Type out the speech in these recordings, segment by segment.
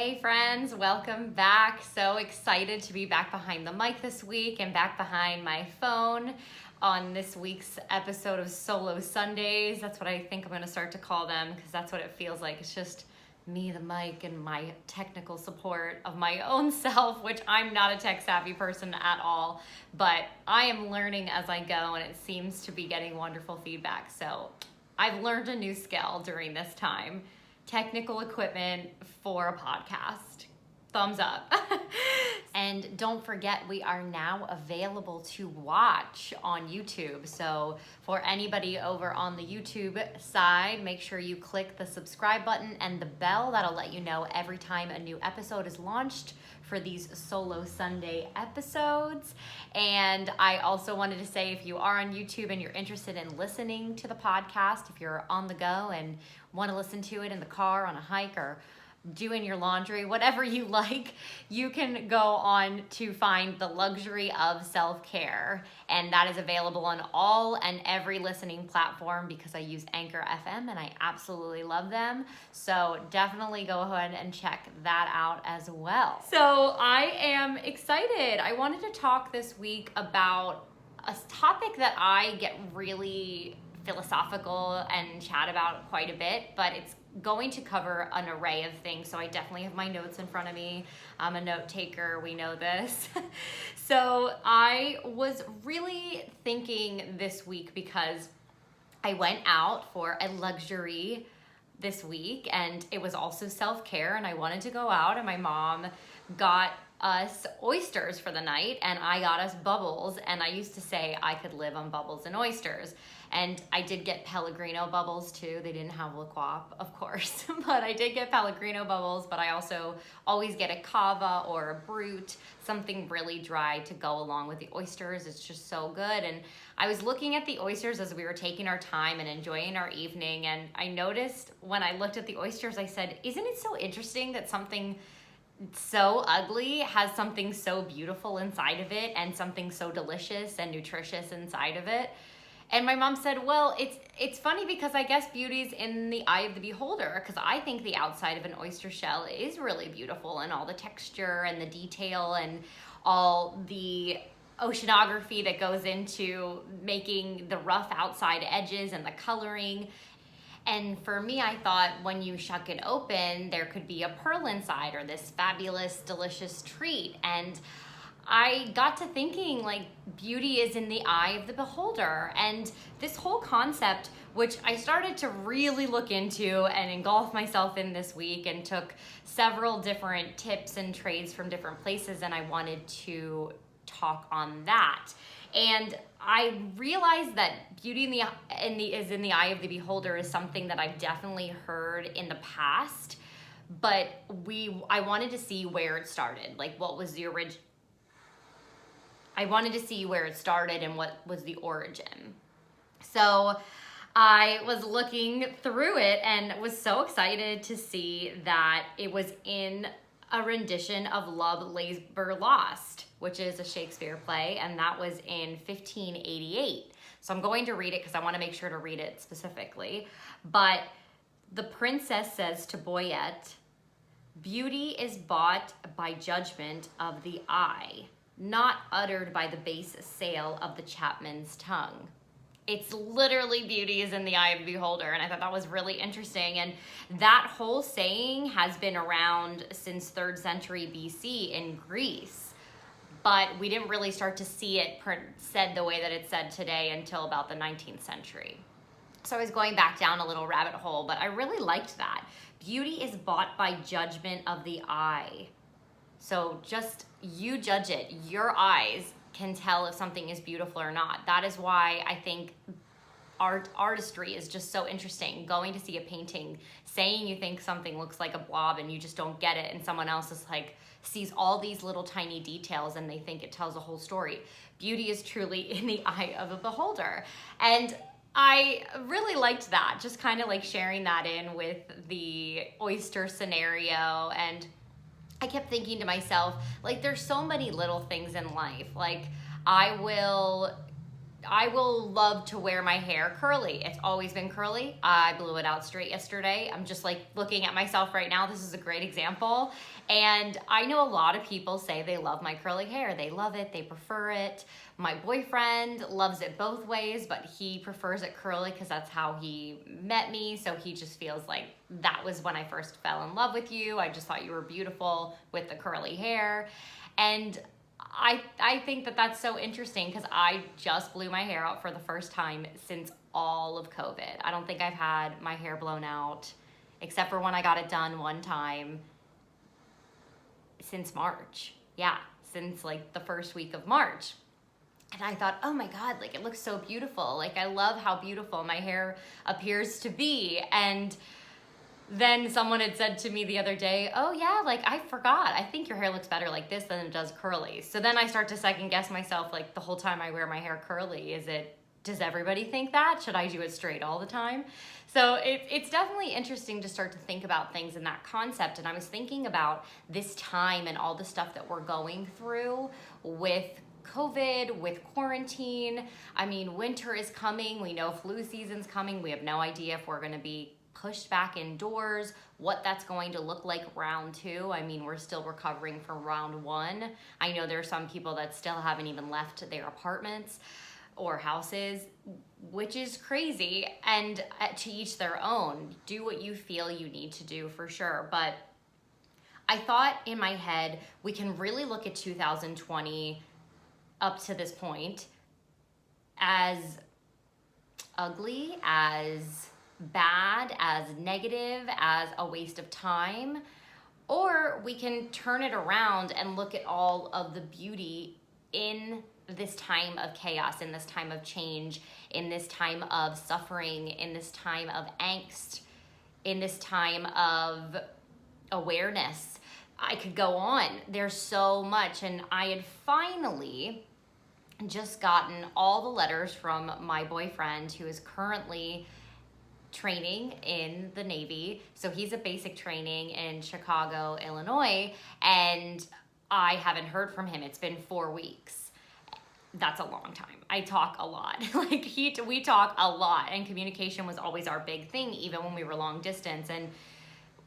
Hey friends, welcome back. So excited to be back behind the mic this week and back behind my phone on this week's episode of Solo Sundays. That's what I think I'm going to start to call them because that's what it feels like. It's just me, the mic, and my technical support of my own self, which I'm not a tech savvy person at all, but I am learning as I go and it seems to be getting wonderful feedback. So I've learned a new skill during this time. Technical equipment for a podcast. Thumbs up. And don't forget, we are now available to watch on YouTube. So for anybody over on the YouTube side, make sure you click the subscribe button and the bell. That'll let you know every time a new episode is launched for these Solo Sunday episodes. And I also wanted to say, if you are on YouTube and you're interested in listening to the podcast, if you're on the go and want to listen to it in the car, on a hike, or doing your laundry, whatever you like, you can go on to find The Luxury of Self-Care. And that is available on all and every listening platform because I use Anchor FM and I absolutely love them. So definitely go ahead and check that out as well. So I am excited. I wanted to talk this week about a topic that I get really philosophical and chat about quite a bit, but it's going to cover an array of things. So I definitely have my notes in front of me. I'm a note taker, we know this. So I was really thinking this week because I went out for a luxury this week and it was also self-care and I wanted to go out and my mom got us oysters for the night and I got us bubbles, and I used to say I could live on bubbles and oysters. And I did get Pellegrino bubbles too. They didn't have La Quap, of course, but I did get Pellegrino bubbles, but I also always get a Cava or a Brut, something really dry to go along with the oysters. It's just so good. And I was looking at the oysters as we were taking our time and enjoying our evening, and I noticed when I looked at the oysters, I said, isn't it so interesting that something so ugly has something so beautiful inside of it and something so delicious and nutritious inside of it? And my mom said, well, it's funny because I guess beauty's in the eye of the beholder, because I think the outside of an oyster shell is really beautiful and all the texture and the detail and all the oceanography that goes into making the rough outside edges and the coloring. And for me, I thought when you shuck it open, there could be a pearl inside or this fabulous, delicious treat. And I got to thinking, like, beauty is in the eye of the beholder. And this whole concept, which I started to really look into and engulf myself in this week and took several different tips and trades from different places, and I wanted to talk on that. And I realized that beauty is in the eye of the beholder is something that I've definitely heard in the past, but I wanted to see where it started. Like, what was the origin? I wanted to see where it started and what was the origin. So I was looking through it and was so excited to see that it was in a rendition of Love Labor Lost, which is a Shakespeare play, and that was in 1588. So I'm going to read it because I want to make sure to read it specifically. But the princess says to Boyette, "Beauty is bought by judgment of the eye, not uttered by the base sale of the chapman's tongue." It's literally beauty is in the eye of the beholder, and I thought that was really interesting. And that whole saying has been around since 3rd century BC in Greece, but we didn't really start to see it said the way that it's said today until about the 19th century. So I was going back down a little rabbit hole, but I really liked that. Beauty is bought by judgment of the eye. So just you judge it. Your eyes can tell if something is beautiful or not. That is why I think artistry is just so interesting. Going to see a painting, saying you think something looks like a blob and you just don't get it, and someone else is like sees all these little tiny details and they think it tells a whole story. Beauty is truly in the eye of a beholder. And I really liked that, just kind of like sharing that in with the oyster scenario. And I kept thinking to myself, like, there's so many little things in life. Like, I will I will love to wear my hair curly. It's always been curly. I blew it out straight yesterday. I'm just like looking at myself right now. This is a great example. And I know a lot of people say they love my curly hair. They love it. They prefer it. My boyfriend loves it both ways, but he prefers it curly because that's how he met me. So he just feels like that was when I first fell in love with you. I just thought you were beautiful with the curly hair. And I think that that's so interesting because I just blew my hair out for the first time since all of COVID. I don't think I've had my hair blown out except for when I got it done one time since March. Yeah, since like the first week of March. And I thought, oh my God, like it looks so beautiful. Like I love how beautiful my hair appears to be. And then someone had said to me the other day, oh yeah, like I forgot. I think your hair looks better like this than it does curly. So then I start to second guess myself, like the whole time I wear my hair curly, does everybody think that? Should I do it straight all the time? So it's definitely interesting to start to think about things in that concept. And I was thinking about this time and all the stuff that we're going through with COVID, with quarantine. I mean, winter is coming. We know flu season's coming. We have no idea if we're going to be pushed back indoors, what that's going to look like round 2. I mean, we're still recovering from round 1. I know there are some people that still haven't even left their apartments or houses, which is crazy, and to each their own. Do what you feel you need to do for sure. But I thought in my head, we can really look at 2020 up to this point as ugly, as bad, as negative, as a waste of time, or we can turn it around and look at all of the beauty in this time of chaos, in this time of change, in this time of suffering, in this time of angst, in this time of awareness. I could go on. There's so much. And I had finally just gotten all the letters from my boyfriend, who is currently training in the Navy. So he's a basic training in Chicago, Illinois, and I haven't heard from him. It's been 4 weeks. That's a long time. I talk a lot. We talk a lot, and communication was always our big thing, even when we were long distance. And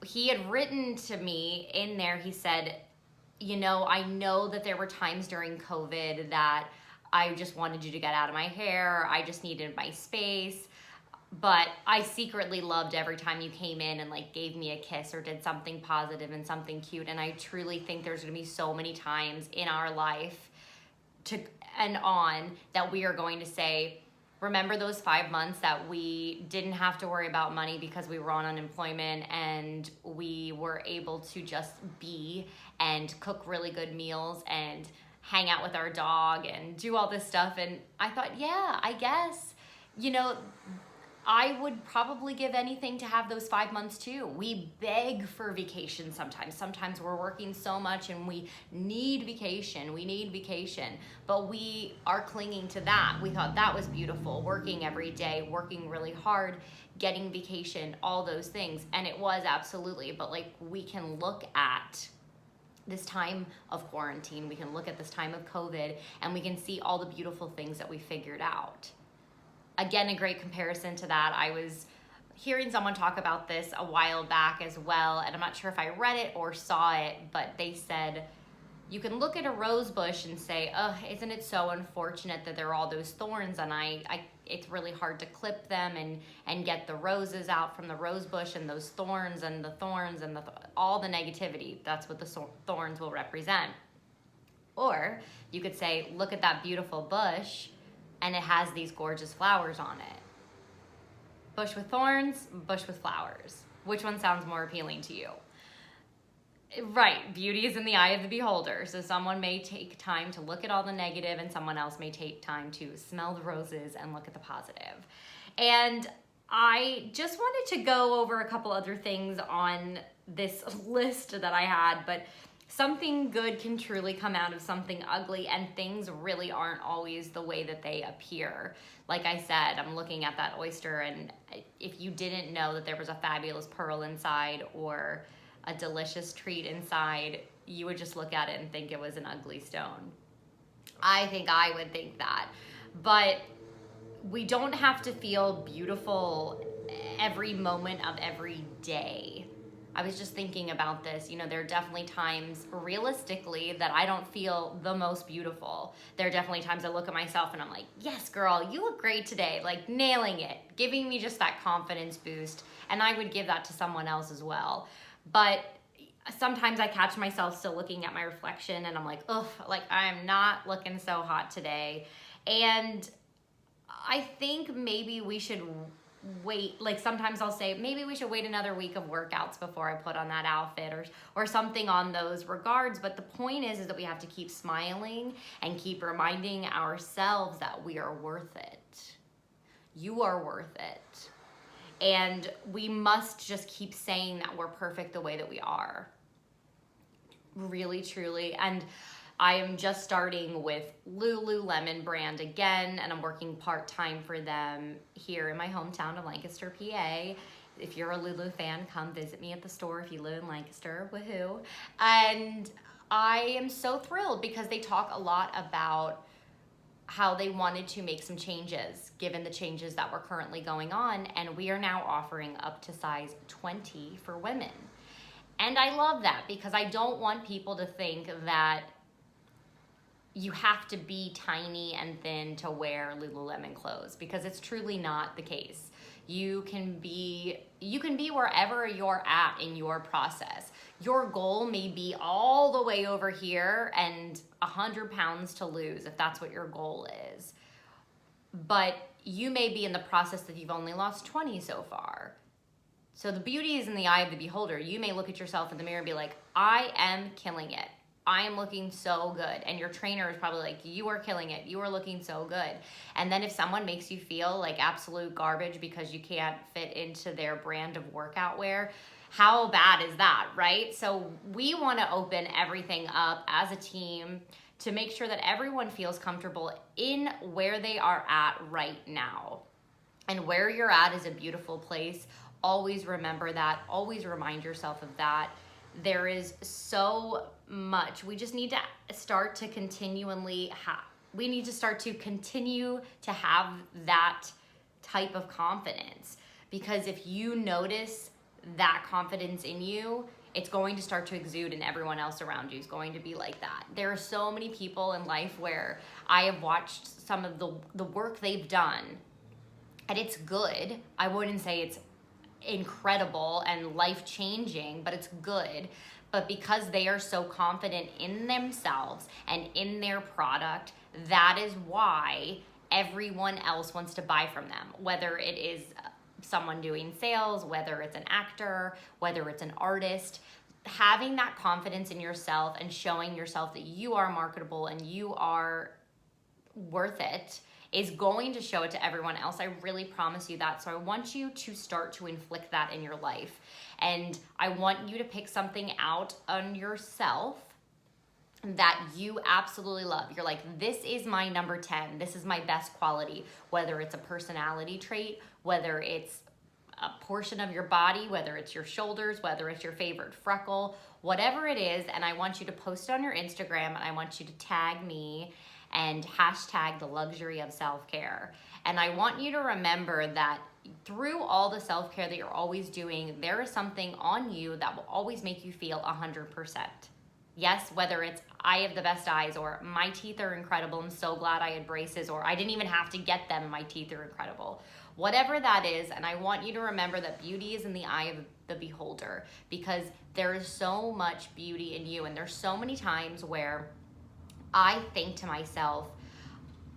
he had written to me in there, he said, you know, I know that there were times during COVID that I just wanted you to get out of my hair. I just needed my space. But I secretly loved every time you came in and like gave me a kiss or did something positive and something cute. And I truly think there's going to be so many times in our life that we are going to say, remember those 5 months that we didn't have to worry about money because we were on unemployment and we were able to just be and cook really good meals and hang out with our dog and do all this stuff. And I thought, yeah, I guess, you know, I would probably give anything to have those 5 months too. We beg for vacation sometimes. Sometimes we're working so much and we need vacation. But we are clinging to that. We thought that was beautiful. Working every day, working really hard, getting vacation, all those things. And it was absolutely. But like we can look at this time of quarantine, we can look at this time of COVID, and we can see all the beautiful things that we figured out. Again, a great comparison to that. I was hearing someone talk about this a while back as well, and I'm not sure if I read it or saw it, but they said, you can look at a rose bush and say, oh, isn't it so unfortunate that there are all those thorns, and it's really hard to clip them and get the roses out from the rose bush, and those thorns and all the negativity, that's what the thorns will represent. Or you could say, look at that beautiful bush, and it has these gorgeous flowers on it. Bush with thorns, bush with flowers. Which one sounds more appealing to you? Right, beauty is in the eye of the beholder. So someone may take time to look at all the negative, and someone else may take time to smell the roses and look at the positive. And I just wanted to go over a couple other things on this list that I had, but something good can truly come out of something ugly, and things really aren't always the way that they appear. Like I said, I'm looking at that oyster, and if you didn't know that there was a fabulous pearl inside or a delicious treat inside, you would just look at it and think it was an ugly stone. I think I would think that. But we don't have to feel beautiful every moment of every day. I was just thinking about this. You know, there are definitely times realistically that I don't feel the most beautiful. There are definitely times I look at myself and I'm like, yes, girl, you look great today. Like nailing it, giving me just that confidence boost. And I would give that to someone else as well. But sometimes I catch myself still looking at my reflection and I'm like, ugh, like I'm not looking so hot today. And I think maybe we should wait. Like sometimes I'll say maybe we should wait another week of workouts before I put on that outfit or something on those regards. But the point is that we have to keep smiling and keep reminding ourselves that we are worth it. You are worth it. And we must just keep saying that we're perfect the way that we are. Really, truly. And I am just starting with Lululemon brand again, and I'm working part-time for them here in my hometown of Lancaster, PA. If you're a Lulu fan, come visit me at the store if you live in Lancaster, woohoo. And I am so thrilled because they talk a lot about how they wanted to make some changes given the changes that were currently going on, and we are now offering up to size 20 for women. And I love that because I don't want people to think that you have to be tiny and thin to wear Lululemon clothes, because it's truly not the case. You can be wherever you're at in your process. Your goal may be all the way over here and 100 pounds to lose if that's what your goal is. But you may be in the process that you've only lost 20 so far. So the beauty is in the eye of the beholder. You may look at yourself in the mirror and be like, I am killing it. I am looking so good. And your trainer is probably like, you are killing it. You are looking so good. And then if someone makes you feel like absolute garbage because you can't fit into their brand of workout wear, how bad is that, right? So we want to open everything up as a team to make sure that everyone feels comfortable in where they are at right now. And where you're at is a beautiful place. Always remember that. Always remind yourself of that. There is so much. We just need to start to continually we need to start to continue to have that type of confidence, because if you notice that confidence in you, it's going to start to exude, and everyone else around you is going to be like that. There are so many people in life where I have watched some of the work they've done, and it's good. I wouldn't say it's incredible and life-changing, but it's good. But because they are so confident in themselves and in their product, that is why everyone else wants to buy from them, whether it is someone doing sales, whether it's an actor, whether it's an artist. Having that confidence in yourself and showing yourself that you are marketable and you are worth it is going to show it to everyone else. I really promise you that. So I want you to start to inflict that in your life. And I want you to pick something out on yourself that you absolutely love. You're like, this is my number 10. This is my best quality, whether it's a personality trait, whether it's a portion of your body, whether it's your shoulders, whether it's your favorite freckle, whatever it is. And I want you to post it on your Instagram, and I want you to tag me and hashtag the luxury of self-care. And I want you to remember that through all the self-care that you're always doing, there is something on you that will always make you feel 100%. Yes, whether it's I have the best eyes, or my teeth are incredible, I'm so glad I had braces, or I didn't even have to get them, my teeth are incredible. Whatever that is, and I want you to remember that beauty is in the eye of the beholder, because there is so much beauty in you. And there's so many times where I think to myself,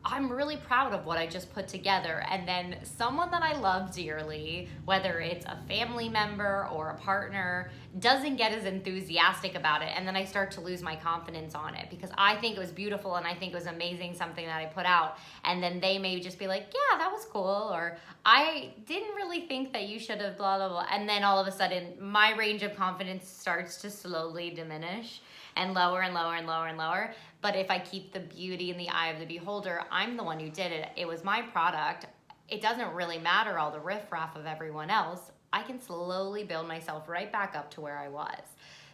I'm really proud of what I just put together. And then someone that I love dearly, whether it's a family member or a partner, doesn't get as enthusiastic about it. And then I start to lose my confidence on it because I think it was beautiful and I think it was amazing, something that I put out. And then they may just be like, yeah, that was cool. Or I didn't really think that you should have blah, blah, blah. And then all of a sudden my range of confidence starts to slowly diminish and lower and lower and lower and lower. But if I keep the beauty in the eye of the beholder, I'm the one who did it. It was my product. It doesn't really matter all the riffraff of everyone else. I can slowly build myself right back up to where I was.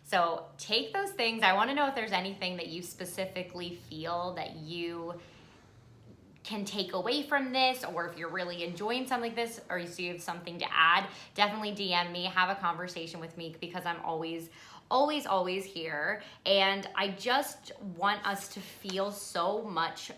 So take those things. I want to know if there's anything that you specifically feel that you can take away from this, or if you're really enjoying something like this, or you have something to add, definitely DM me, have a conversation with me, because I'm always here. And I just want us to feel so much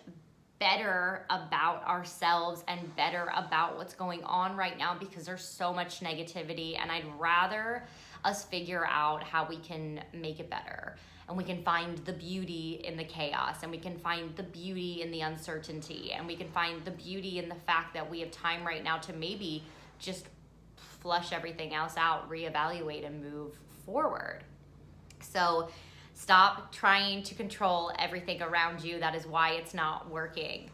better about ourselves and better about what's going on right now, because there's so much negativity, and I'd rather us figure out how we can make it better, and we can find the beauty in the chaos, and we can find the beauty in the uncertainty, and we can find the beauty in the fact that we have time right now to maybe just flush everything else out, reevaluate, and move forward. So stop trying to control everything around you. That is why it's not working.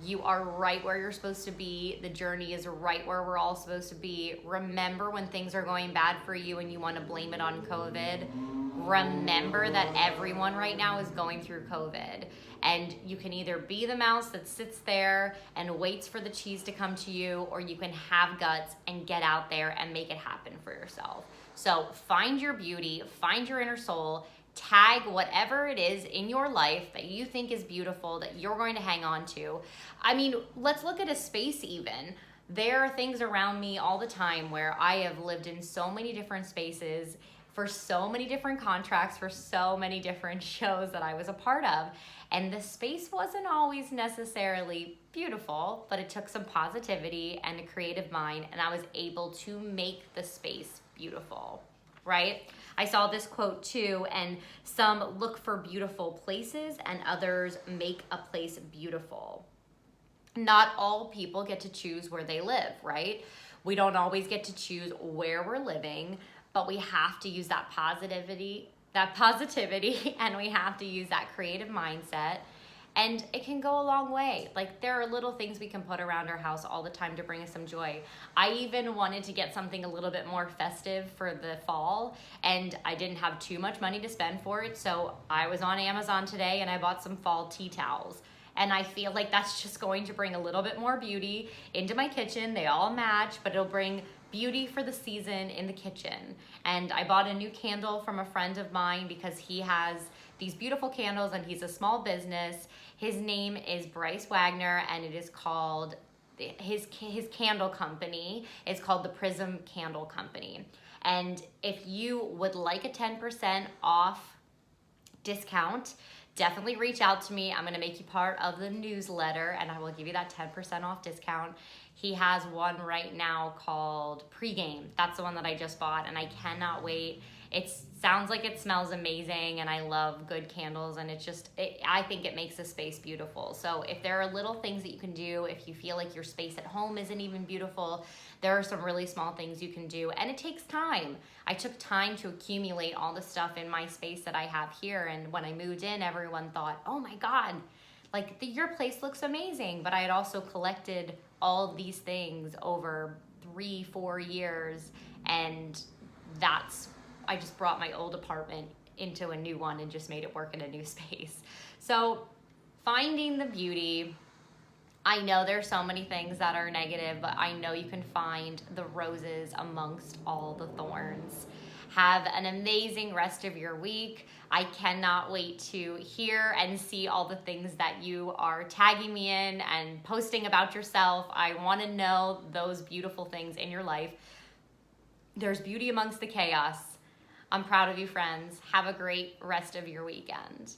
You are right where you're supposed to be. The journey is right where we're all supposed to be. Remember, when things are going bad for you and you want to blame it on COVID, remember that everyone right now is going through COVID. And you can either be the mouse that sits there and waits for the cheese to come to you, or you can have guts and get out there and make it happen for yourself. So find your beauty, find your inner soul, tag whatever it is in your life that you think is beautiful, that you're going to hang on to. I mean, let's look at a space even. There are things around me all the time where I have lived in so many different spaces, for so many different contracts, for so many different shows that I was a part of. And the space wasn't always necessarily beautiful, but it took some positivity and a creative mind, and I was able to make the space beautiful, right? I saw this quote too, and some look for beautiful places and others make a place beautiful. Not all people get to choose where they live, right? We don't always get to choose where we're living, but we have to use that positivity, and we have to use that creative mindset. And it can go a long way. Like, there are little things we can put around our house all the time to bring us some joy. I even wanted to get something a little bit more festive for the fall, and I didn't have too much money to spend for it. So I was on Amazon today and I bought some fall tea towels. And I feel like that's just going to bring a little bit more beauty into my kitchen. They all match, but it'll bring beauty for the season in the kitchen. And I bought a new candle from a friend of mine because he has these beautiful candles and he's a small business. His name is Bryce Wagner, and it is called, his candle company is called the Prism Candle Company. And if you would like a 10% off discount, definitely reach out to me. I'm going to make you part of the newsletter, and I will give you that 10% off discount. He has one right now called Pregame. That's the one that I just bought, and I cannot wait. It sounds like it smells amazing, and I love good candles, and I think it makes the space beautiful. So if there are little things that you can do, if you feel like your space at home isn't even beautiful, there are some really small things you can do, and it takes time. I took time to accumulate all the stuff in my space that I have here, and when I moved in, everyone thought, oh my God, like your place looks amazing. But I had also collected all these things over 3-4 years, and I just brought my old apartment into a new one and just made it work in a new space. So finding the beauty, I know there's so many things that are negative, but I know you can find the roses amongst all the thorns. Have an amazing rest of your week. I cannot wait to hear and see all the things that you are tagging me in and posting about yourself. I want to know those beautiful things in your life. There's beauty amongst the chaos. I'm proud of you, friends. Have a great rest of your weekend.